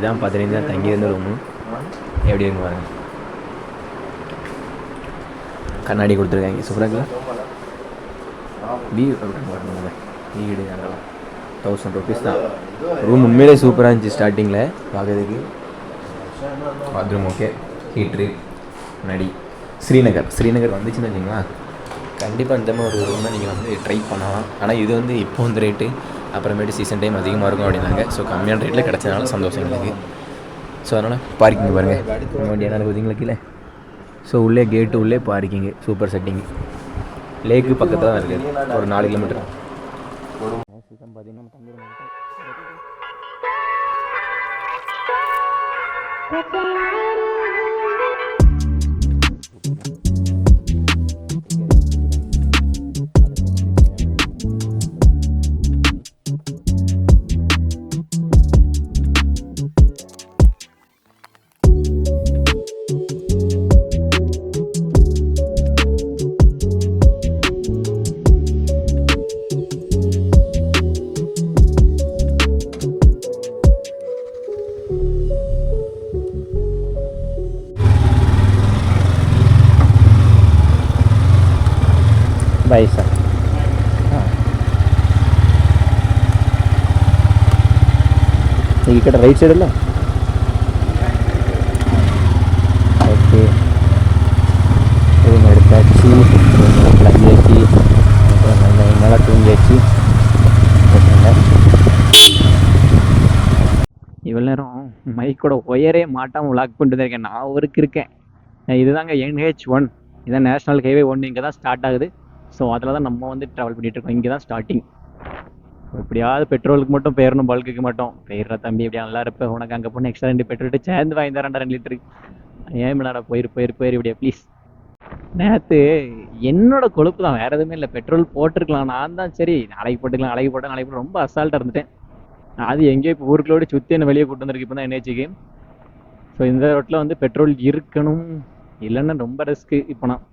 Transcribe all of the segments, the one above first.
இதுதான் 15 தான் தங்கியிருந்த ரூமு. எப்படி இருக்கு பாருங்க, கண்ணாடி கொடுத்துருக்காங்க. சூப்பராக வீடு வீடு 1000 ருபீஸ் தான். ரூம் உண்மையிலே சூப்பராக இருந்துச்சு ஸ்டார்டிங்கில் பார்க்கறதுக்கு. பாத்ரூம் ஓகே, ஹீட்ரு, கண்ணாடி. ஸ்ரீநகர் வந்துச்சுன்னு வச்சிங்களா, கண்டிப்பாக இந்த மாதிரி ஒரு ரூமை நீங்கள் வந்து ட்ரை பண்ணலாம். ஆனால் இது வந்து இப்போ வந்து ரேட்டு, அப்புறமேட்டு சீசன் டைம் அதிகமாக இருக்கும் அப்படின்னாங்க. ஸோ கம்மியான ரேட்டில் கிடச்சதுனால சந்தோஷம் எங்களுக்கு. ஸோ அதனால் பார்க்கிங் பாருங்கள், நம்ம வண்டி என்ன பார்த்தீங்களா கீழே. ஸோ உள்ளே கேட்டு உள்ளே பார்க்கிங்கு சூப்பர் செட்டிங். லேக்கு பக்கத்தில் தான் இருக்குது, ஒரு 4 கிலோமீட்டர். பார்த்தீங்கன்னா बाई सर ఇక్కడ రైట్ సైడ్ అಲ್ಲ ఓకే రూమ్ எடுத்தாச்சு, லஞ்சாச்சு, நல்லா தூங்கியாச்சு. இவ்வளோ நேரம் மைக்கோட ஒயரே மாட்டாமல் விளாக் பண்ணிட்டு தான் இருக்கேன். நான் ஒருக்கு இருக்கேன். இதுதாங்க NH1, இதுதான் நேஷ்னல் ஹைவே 1. இங்கே தான் ஸ்டார்ட் ஆகுது. ஸோ அதில் தான் நம்ம வந்து ட்ராவல் பண்ணிகிட்ருக்கோம். இங்கே தான் ஸ்டார்டிங். எப்படியாவது பெட்ரோலுக்கு மட்டும் போயிடணும், பல்க்குக்கு மட்டும் போயிடுற தம்பி. எப்படியா நல்லா இருப்பேன். உனக்கு அங்கே போன எக்ஸ்ட்ரா 2 பெட்ரோல் சேர்ந்து வாங்கி தரேன்டா 2 லிட்டரு. ஏன் மேடா போயிரு இப்படியா ப்ளீஸ். நேற்று என்னோட கொழுப்பு தான், வேறு எதுவுமே இல்லை. பெட்ரோல் போட்டிருக்கலாம், நான் தான் சரி நாளைக்கு போட்டு ரொம்ப அசால்ட்டாக இருந்துட்டேன். அது எங்கேயோ இப்போ ஊருக்குள்ளோட சுற்றி என்ன வெளியே கூட்டு வந்துருக்கு இப்போ தான் NH-க்கு. ஸோ இந்த ரோட்டில் வந்து பெட்ரோல் இருக்கணும், இல்லைன்னா ரொம்ப ரிஸ்க்கு. இப்போ நான்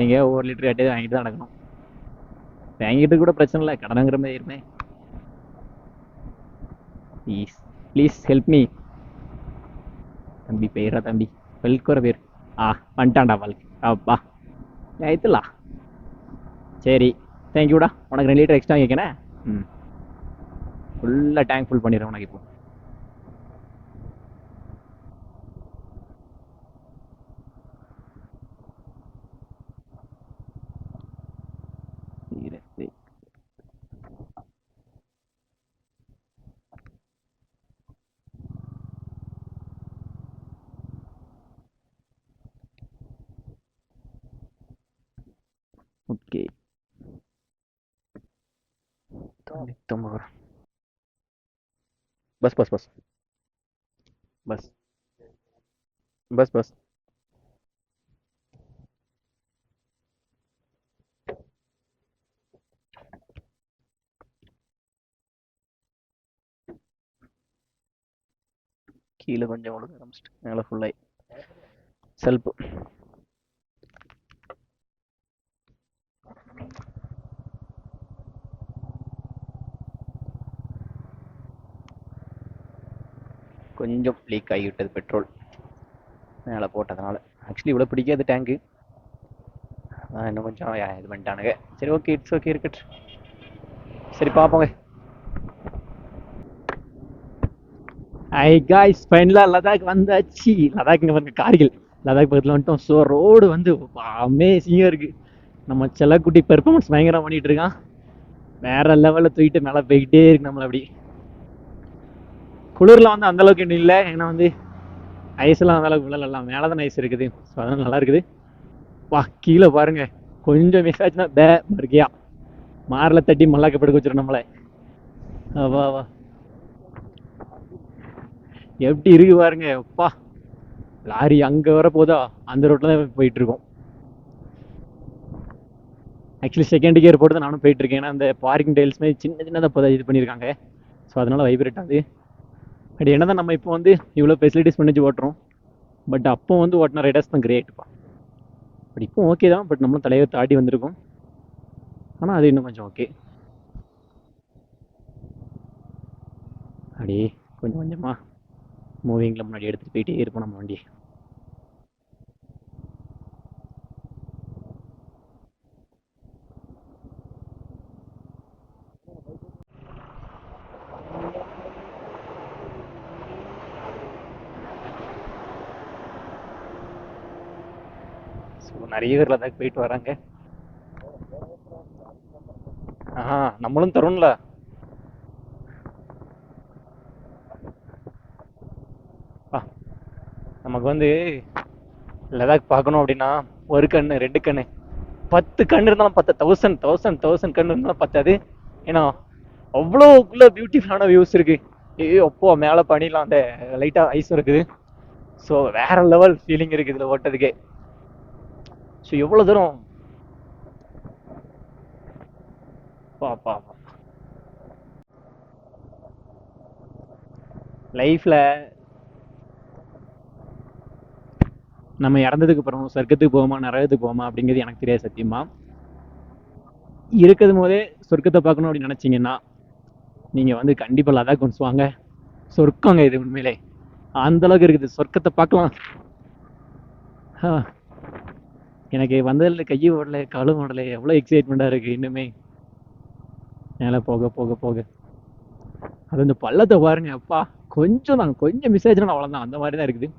எங்கேயோ 1 லிட்டர் 8 வாங்கிட்டு தான் நடக்கணும். வாங்கிட்டு கூட பிரச்சனை இல்லை, கடனுங்கிற மாதிரி இருமே. ப்ளீஸ் ஹெல்ப் மீ தம்பி. போயிடுறா தம்பி, பல்க்கு வர பேர். பண்ணிட்டான்டா பல்க். அப்பா ஆயிடுத்துலா, சரி தேங்க்யூடா. உனக்கு 2 லிட்டர் எக்ஸ்ட்ரா கேட்கணே. ஃபுல்லாக டேங்க் ஃபுல் பண்ணிடுறேன் உனக்கு இப்போ. ओके तुम और बस बस बस बस बस बस கீழே கொஞ்சம் ஒழுங்க ஆரம்பிச்சிட்டு மேலே ஃபுல்லாகி செல்ஃபு. கொஞ்சம் லீக் ஆகிவிட்டது பெட்ரோல் மேலே போட்டதுனால. ஆக்சுவலி இவ்வளோ பிடிக்காது டேங்கு, இன்னும் கொஞ்சம் இது பண்ணிட்டானுங்க. சரி ஓகே, இட்ஸ் ஓகே, இருக்கட்டு. சரி பார்ப்போங்க. ஐ காய்ஸ், ஃபைனலாக லடாக் வந்தாச்சு. லடாக்ங்க பாருங்க, கார்கில் லடாக் பக்கத்தில் வந்துட்டோம். ஸோ ரோடு வந்து அமேசிங்காக இருக்குது. நம்ம செல்லக்குட்டி பெர்ஃபார்மன்ஸ் பயங்கரமாக பண்ணிகிட்டு இருக்கான். வேற லெவலில் தூக்கிட்டு மேலே போய்கிட்டே இருக்கு நம்மளை. அப்படி குளிரில் வந்து அந்தளவுக்கு இன்னும் இல்லை, ஏன்னா வந்து ஐஸ்லாம் அந்தளவுக்கு விழலாம், மேலே தான் ஐஸ் இருக்குது. ஸோ அதனால் நல்லா இருக்குது. கீழே பாருங்க, கொஞ்சம் மிஸ் ஆச்சுன்னா மறுக்கையா மாரில் தட்டி மல்லாக்க படுக்க வச்சிடும் நம்மளை. வா எப்படி இருக்கு பாருங்க. லாரி அங்கே வர போதா, அந்த ரோட்டில் தான் போயிட்டு இருக்கோம். ஆக்சுவலி செகண்ட் கியர் போட்டு தான் நானும் போயிட்டு இருக்கேன். ஏன்னா அந்த பார்க்கிங் டைல்ஸ்மே சின்னதாக இப்போ இது பண்ணியிருக்காங்க. ஸோ அதனால வைப்ரேட் ஆகுது. பட் என்ன தான் நம்ம இப்போ வந்து இவ்வளோ ஃபெசிலிட்டிஸ் பண்ணி ஓட்டுறோம், பட் அப்போ வந்து ஓட்டின ரைடர்ஸ் தான் கிரேட்ப்பா. பட் இப்போ ஓகே தான், பட் நம்மளும் தலைவர் தாண்டி வந்திருக்கோம். ஆனால் அது இன்னும் கொஞ்சம் ஓகே. அப்படியே கொஞ்சம் கொஞ்சமாக மூவிங்கில் முன்னாடி எடுத்துகிட்டு போயிட்டே இருப்போம் நம்ம வண்டியை. ஸோ நிறைய பேர் லதாக் போயிட்டு வராங்க. நம்மளும் தரும்ல. நமக்கு வந்து லதாக் பார்க்கணும் அப்படின்னா ஒரு கண்ணு 2 கண்ணு 10 கண்ணு இருந்தாலும் 10,000 கண்ணு இருந்தாலும் பத்தாது. ஏன்னா அவ்வளோக்குள்ள பியூட்டிஃபுல்லான வியூஸ் இருக்கு. அப்போ மேலே பண்ணிடலாம், அந்த லைட்டாக ஐஸும் இருக்குது. ஸோ வேற லெவல் ஃபீலிங் இருக்குது இதில் ஓட்டதுக்கே. ஸோ எவ்வளோ தூரம் பாப்பா லைஃப்பில் நம்ம இறந்ததுக்கு அப்புறம் சொர்க்கத்துக்கு போவோமா நரகத்துக்கு போவோமா அப்படிங்கிறது எனக்கு தெரியாது சத்தியமா. இருக்கிறது போதே சொர்க்கத்தை பார்க்கணும் அப்படின்னு நினச்சிங்கன்னா நீங்கள் வந்து கண்டிப்பாக லதாக் கொண்டு வாங்க. சொர்க்கங்க இது உண்மையிலே. அந்த அளவுக்கு இருக்குது, சொர்க்கத்தை பார்க்கலாம். எனக்கு வந்ததில் கையை ஓடல காலும் ஓடல, எவ்வளோ எக்ஸைட்மெண்ட்டாக இருக்குது இன்னுமே மேலே போக போக போக. அது இந்த பள்ளத்தை பாருங்க, அப்பா கொஞ்சம் மிஸ் ஆயிடுச்சுன்னா அவ்வளோதான், அந்த மாதிரி தான் இருக்குது.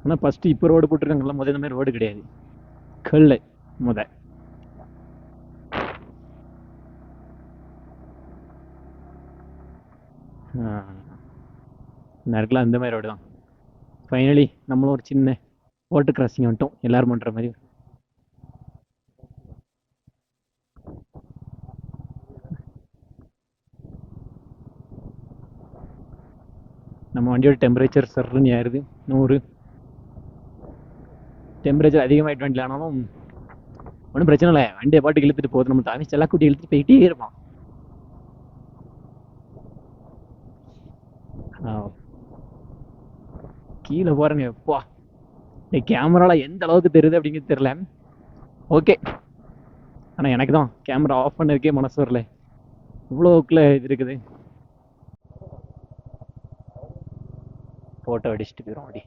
ஆனால் ஃபஸ்ட்டு இப்போ ரோடு போட்டிருக்காங்கல்ல, முதல் இந்த மாதிரி ரோடு கிடையாது, கல் முத. நேரத்தில் அந்த மாதிரி ரோடு தான். ஃபைனலி நம்மளும் ஒரு சின்ன வாட்டர் கிராசிங் வந்துட்டோம் எல்லாரும் பண்ணுற மாதிரி. நம்ம வண்டியோட டெம்பரேச்சர் சர்ன்னு ஏறுது 100. டெம்பரேச்சர் அதிகமாகிட்டு வண்டியில் ஆனாலும் ஒன்றும் பிரச்சனை இல்லை, வண்டியை பாட்டுக்கு இழுத்துட்டு போகுது. நம்ம தாவி செல்லா கூட்டி இழுத்துட்டு போயிட்டே இருப்பான். கீழே பாருங்க, எப்பா இந்த கேமரால எந்த அளவுக்கு தெரியுது அப்படிங்கிறது தெரியல. ஓகே, ஆனால் எனக்கு தான் கேமரா ஆஃப் பண்ணதுக்கே மனசு வரல, இவ்வளோக்குள்ள இது இருக்குது. ஃபோட்டோ அடிச்சுட்டு போயிடும் அப்படி.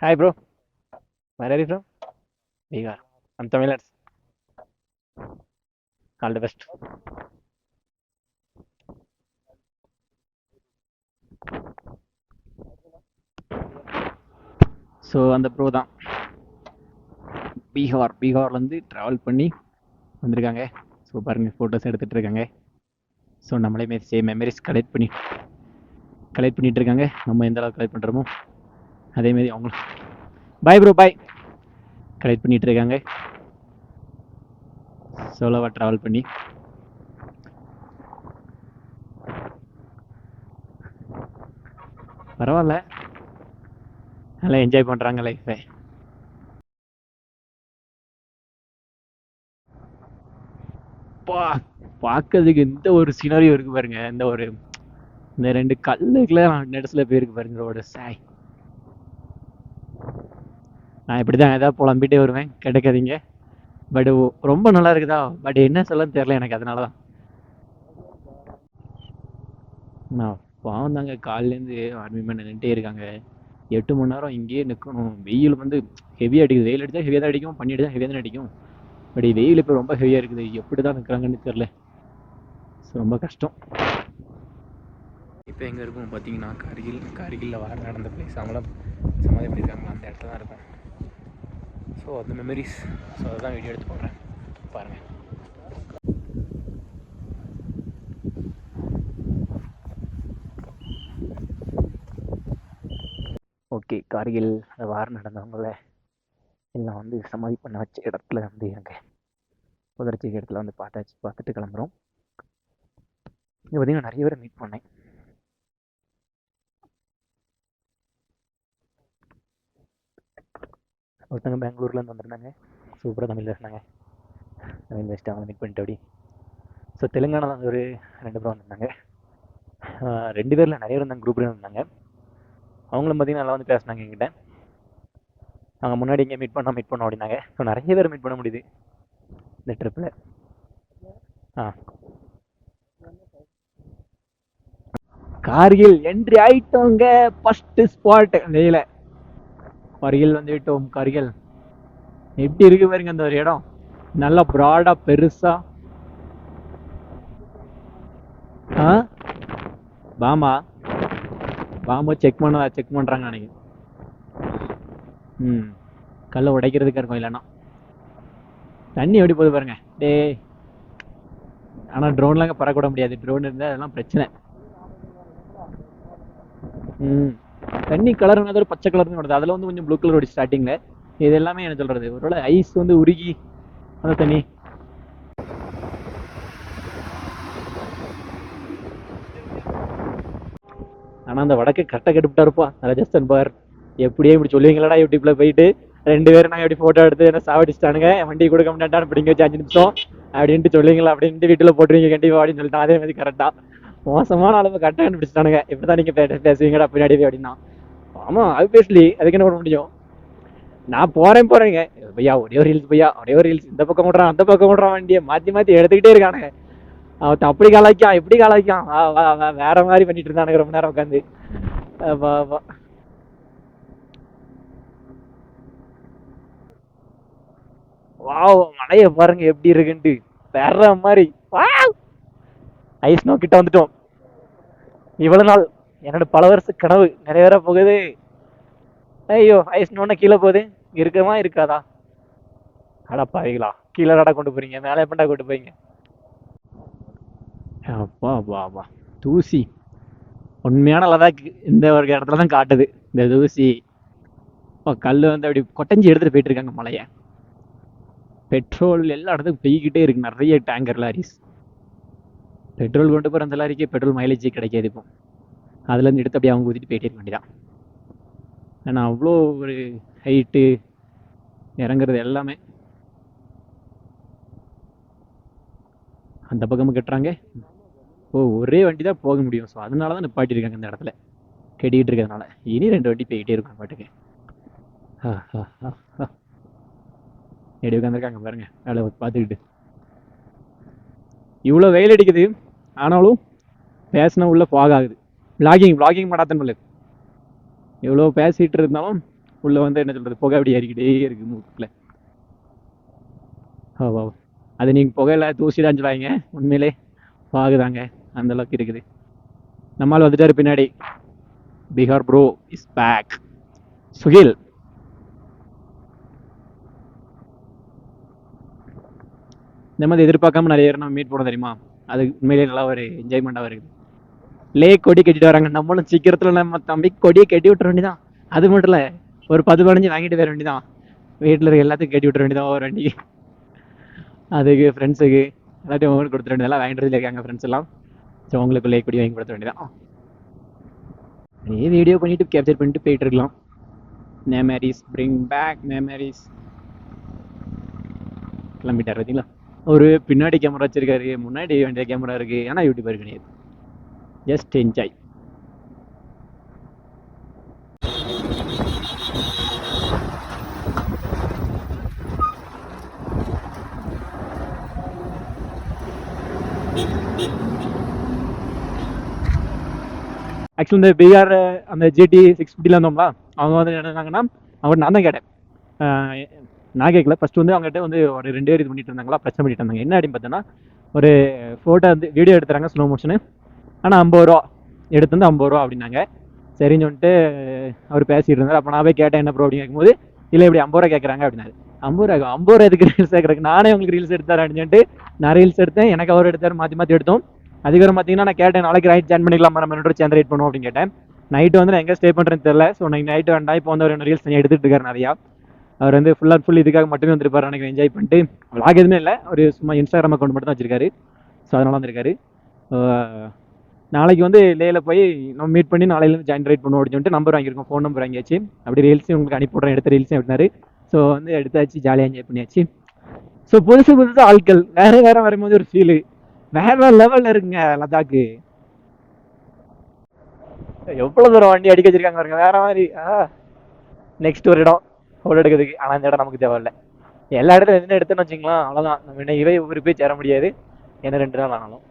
Hi bro, where are you from? Bihar. I'm Tamilnadu. All the best. So அந்த ப்ரோ தான் பீகார்லேருந்து ட்ராவல் பண்ணி வந்திருக்காங்க. ஸோ பாருங்கள், ஃபோட்டோஸ் எடுத்துகிட்டு இருக்காங்க. ஸோ நம்மளே சேம் மெமரிஸ் கலெக்ட் பண்ணிகிட்டு இருக்காங்க. நம்ம எந்த அளவுக்கு கலெக்ட் பண்ணுறோமோ அதேமாரி அவங்களும் பாய் ப்ரோ பாய் கலெக்ட் பண்ணிகிட்டு இருக்காங்க. சோலோவாக ட்ராவல் பண்ணி பரவாயில்ல, நல்லா என்ஜாய் பண்ணுறாங்க லைஃப்பை. பார்க்கறதுக்கு இந்த ஒரு சினாரியோ இருக்கு பாருங்க, இந்த 2 கல்லுக்குலாம் நெடசில் போயிருக்கு பாருங்க ரோடு. சாய், நான் இப்படி தான் ஏதாவது புலம்பிட்டே வருவேன், கிடைக்காதீங்க. பட் ரொம்ப நல்லா இருக்குதா, பட் என்ன சொல்லன்னு தெரியல எனக்கு. அதனால தான் நான் பாவம் தாங்க, காலிலேருந்து ஆர்மி மேன் நின்றுட்டே இருக்காங்க. 8 மணி நேரம் இங்கேயே நிற்கணும். வெயில் வந்து ஹெவியாக அடிக்குது. வெயில் அடித்தா ஹெவியாக தான் அடிக்கும், பண்ணி அடித்தா ஹெவியாக தான் அடிக்கும். பட் வெயில் இப்போ ரொம்ப ஹெவியாக இருக்குது. எப்படி தான் நிற்கிறாங்கன்னு தெரில, ரொம்ப கஷ்டம். இப்போ எங்கே இருக்கும் பார்த்தீங்கன்னா கார்கில்ல வார் நடந்த பிளேஸ், அவங்களாம் சமாதி பண்ணியிருக்காங்களா அந்த இடத்துல தான் இருக்கும். ஸோ அந்த மெமரிஸ், ஸோ அதுதான் வீடியோ எடுத்து போடுறேன், பாருங்கள். ஓகே, கார்கில் வார் நடந்தவங்கள எல்லாம் வந்து சமாதி பண்ண வச்ச இடத்துல வந்து எனக்கு புதர்ச்சி இடத்துல வந்து பார்த்துட்டு கிளம்புறோம். இங்கே பார்த்தீங்கன்னா நிறைய பேரை மீட் பண்ணேன். ஒருத்தவங்க பெங்களூர்லேருந்து வந்திருந்தாங்க, சூப்பராக தமிழ் பேசினாங்க. தமிழ் பேசிட்டு அவங்கள மீட் பண்ணிட்டு அப்படி. ஸோ தெலுங்கானாவில் வந்து ஒரு 2 பேர் வந்திருந்தாங்க. 2 பேரில் நிறைய இருந்தாங்க, குரூப்லேயும் இருந்தாங்க. அவங்களும் பார்த்தீங்கன்னா நல்லா வந்து பேசினாங்க என்கிட்ட. நாங்கள் முன்னாடி இங்கே மீட் பண்ணோம் அப்படின்னாங்க. ஸோ நிறைய பேர் மீட் பண்ண முடியுது இந்த ட்ரிப்பில். ஆ கார்கில் என்ட்ரி ஆயிட்டோங்க. ஃபர்ஸ்ட் ஸ்பாட் வெயில கார்கில் வந்து விட்டோம். கார்கில் எப்படி இருக்கு பாருங்க அந்த ஒரு இடம், நல்லா ப்ராடா பெருசா. ஆ பாமா பாம்பு செக் பண்றாங்க நினைக்கிறேன். ம் கல்லை உடைக்கிறதுக்கா இருக்கும் இல்லைன்னா. தண்ணி எப்படி போகுது பாருங்க டே. ஆனா ட்ரோன்லாம் அங்கே பறக்க விட முடியாது, ட்ரோன் இருந்தால் அதெல்லாம் பிரச்சனை. ம் தண்ணி கலர் ஒரு பச்சை கலர்னு வருது, அதில் வந்து கொஞ்சம் ப்ளூ கலர் ஓடி ஸ்டார்டிங்ல. இது எல்லாமே என்ன சொல்றது, ஒருவேளை ஐஸ் வந்து உருகி அந்த தண்ணி. ஆனா அந்த வடக்கு கரெக்டாக கட்டுப்பிட்டா இருப்பா ராஜஸ்தான் பார். எப்படியே இப்படி சொல்லுவீங்களாடா யூடியூப்ல போயிட்டு, ரெண்டு பேரும் நாங்கள் எப்படி போட்டோ எடுத்து என்ன சாவடிச்சிட்டானுங்க, வண்டி கொடுக்க மாட்டான்னு பிடிங்க வச்சு 5 நிமிஷம் அப்படின்ட்டு சொல்லுவீங்களா அப்படின்ட்டு வீட்டுல போட்டுருவீங்க கண்டிப்பா அப்படின்னு சொல்லிட்டான். அதே மாதிரி கரெக்டா மோசமான அளவு கரெக்டாக கண்டுபிடிச்சிட்டானுங்க. இப்பதான் நீங்க பேசுவீங்கடா பின்னாடி அப்படின்னா. ஆமா ஆப்வியஸ்லி அதுக்கு என்ன பண்ண முடியும். நான் போறேங்க பையா, ஒரே ஒரு ரீல்ஸ் பையா, ஒரே ஒரு ரீல்ஸ், இந்த பக்கம் விடுறான் அந்த பக்கம் விடுறான், வண்டியை மாத்தி மாத்தி எடுத்துக்கிட்டே இருக்கானுங்க. அவன் அப்படி காலாய்க்கான் இப்படி காலாய்க்கான், வேற மாதிரி பண்ணிட்டு இருந்தானுங்க ரொம்ப நேரம் உட்காந்து. வாவ் மலைய பாருங்க எப்படி இருக்குன்ட்டு, வேற மாதிரி. ஐஸ் நோக்கிட்ட வந்துட்டோம். இவ்வளவு நாள் என்னோட பல வருஷ கனவு நிறைவேற போகுது. ஐயோ ஐஸ் நோன்ன கீழே போகுது, இருக்கமா இருக்காதா. அடப்பாவீங்களா, கீழே நடா கொண்டு போறீங்க, மேலே எப்பண்டா கொண்டு போறீங்க. அப்பா அப்பா அப்பா தூசி உண்மையான லதாக் இந்த ஒரு இடத்துல தான் காட்டுது இந்த தூசி. கல் வந்து அப்படி கொட்டஞ்சி எடுத்துட்டு போயிட்டு இருக்காங்க மலைய. பெட்ரோல் எல்லா இடத்துக்கும் பெய்கிட்டே இருக்கு, நிறைய டேங்கர் லாரிஸ். பெட்ரோல் கொண்டு போகிற அந்த லாரிக்கு பெட்ரோல் மைலேஜ் கிடைக்காது இப்போ. அதுல இருந்து எடுத்து அப்படியே அவங்க ஊற்றிட்டு போயிட்டே இருக்க வேண்டியதான். ஏன்னா அவ்வளோ ஒரு ஹைட்டு இறங்குறது எல்லாமே அந்த பக்கமும் கட்டுறாங்க. ஓ ஒரே வண்டி தான் போக முடியும், ஸோ அதனால தான் நிப்பாட்டியிருக்காங்க இந்த இடத்துல கட்டிக்கிட்டு இருக்கிறதுனால. இனி 2 வண்டி போய்கிட்டே இருக்கும் பாட்டுக்கு. எப்படி உட்காந்துருக்காங்க பாருங்க வேலை பார்த்துக்கிட்டு. இவ்வளோ வெயில் அடிக்குது ஆனாலும் பேசினா உள்ள ஃபாக் ஆகுது. விளாகிங் பண்ணாதன் இல்லை, எவ்வளோ பேசிட்டு இருந்தாலும் உள்ள வந்து என்ன சொல்றது, புகை அப்படி ஏறிக்கிட்டே இருக்கு மூக்கில். ஓ அது நீங்கள் புகையில தூசி தான் சொல்லுவாங்க, உண்மையிலே பாகுதாங்க அந்த அளவுக்கு இருக்குது. நம்மால் வந்துட்டாரு பின்னாடி. Bihar bro is back. சுகில் இந்த மாதிரி எதிர்பார்க்காம நிறைய பேர் நம்ம மீட் போட தெரியுமா, அது உண்மையிலேயே நல்லா ஒரு என்ஜாய்மெண்ட்டாக இருக்குது. கொடி கட்டிட்டு வராங்க, நம்மளும் சீக்கிரத்தில் நம்ம தம்பி கொடியை கட்டி விட்டுற வேண்டியதான். அது மட்டும் இல்லை ஒரு 10-15 வாங்கிட்டு வர வேண்டியதான், வீட்டில் இருக்க எல்லாத்துக்கும் கட்டி விட்டுற வேண்டியதான் ஒரு வண்டி. அதுக்கு ஃப்ரெண்ட்ஸுக்கு எல்லாத்தையும் உங்களுக்கு கொடுத்துட வேண்டியதெல்லாம் வாங்கிட்டு இருக்காங்க ஃப்ரெண்ட்ஸ் எல்லாம். ஸோ உங்களுக்கு கொடி வாங்கி கொடுத்துட வேண்டியதான். வீடியோ பண்ணிட்டு கேப்சர் பண்ணிட்டு போயிட்டு இருக்கலாம். Memories bring back memories. கிளம்பிட்டார் பார்த்தீங்களா. ஒரு பின்னாடி கேமரா வச்சிருக்காரு, முன்னாடி வேண்டிய கேமரா இருக்கு, ஏன்னா யூடியூபர் கிடையாது. Just enjoy. ஆக்சுவலி இந்த பிஆர் அந்த ஜிடி 650 வந்தோம்ல, அவங்க வந்து என்னன்னாங்கன்னா, அவங்க நான் தான் கேட்டேன். நான் கேட்கல, ஃபர்ஸ்ட் வந்து அவங்ககிட்ட வந்து ஒரு 2 பேர் இது பண்ணிட்டு இருந்தாங்களா, பிரச்சனை பண்ணிட்டு இருந்தாங்க. என்ன அப்படின்னு பார்த்தோன்னா, ஒரு ஃபோட்டோ வந்து வீடியோ எடுத்துறாங்க ஸ்லோ மோஷனு, ஆனால் 50 ரூபா எடுத்து வந்து 50 ரூபா அப்படின்னாங்க. சரின்னு சொல்லிட்டு அவர் பேசிட்டு இருந்தார். அப்போ நான் போய் கேட்டேன் என்ன ப்ரோ அப்படின்னு கேட்கும்போது, இல்லை இப்படி 50 ரூபா கேட்குறாங்க அப்படின்னாரு. 50 ரூபா எதுக்கு ரீல்ஸ் கேட்குறேன், நானே உங்களுக்கு ரீல்ஸ் எடுத்தார் அப்படின்னு சொல்லிட்டு நான் ரீல்ஸ் எடுத்தேன், எனக்கு அவர் எடுத்தார், மாற்றி மாற்றி எடுத்தோம். அதுக்கப்புறம் பார்த்தீங்கன்னா நான் கேட்டேன், நாளைக்கு நைட் ஜாயின் பண்ணிக்கலாம் நம்ம 2 சேர்ந்து ரைட் பண்ணுவோம் அப்படின்னு கேட்டேன். நைட்டு வந்து நான் எங்கே ஸ்டே பண்ணுறேன்னு தெரியல. ஸோ நைட்டு வேண்டாம், இப்போ வந்து அவர் ரீல்ஸ் தனியாக எடுத்துகிட்டு இருக்காரு நிறையா. அவர் வந்து ஃபுல் அண்ட் ஃபுல் இதுக்காக மட்டுமே வந்திருப்பாரு எனக்கு, என்ஜாய் பண்ணிட்டு. விளாக் எதுவுமே இல்லை, ஒரு சும்மா இன்ஸ்டாகிராம் அக்கௌண்ட் மட்டும் தான் வச்சிருக்காரு. ஸோ அதனால வந்திருக்காரு. நாளைக்கு வந்து லேயில் போய் நம்ம மீட் பண்ணி நாளையிலேருந்து ஜாயின் ரைட் பண்ணுவோம் அப்படின்னு சொல்லிட்டு நம்பர் வாங்கியிருக்கோம், ஃபோன் நம்பர் வாங்கியாச்சு. அப்படி ரீல்ஸும் உங்களுக்கு அனுப்பி விட்றேன், எடுத்த ரீல்ஸும் அப்படின்னாரு. ஸோ வந்து எடுத்தாச்சு, ஜாலியாக என்ஜாய் பண்ணியாச்சு. ஸோ புதுசு ஆட்கள் வேற வரும்போது ஒரு ஃபீலு வேற லெவலில் இருக்குங்க லதாக்கு. எவ்வளோ தூரம் வண்டி அடிக்க வச்சிருக்காங்க பாருங்க, வேற மாதிரி. நெக்ஸ்ட் ஒரு இடம் ஃபோட்டோ எடுக்கிறதுக்கு, ஆனால் இந்த இடம் நமக்கு தேவையில்லை. எல்லா இடத்துல என்ன எடுத்துன்னு வச்சுக்கலாம், அவ்வளோதான். நம்ம இன்னைக்கு போய் ஊருக்கு போய் சேர முடியாது. ஏன்னா 2 நாள் ஆனாலும்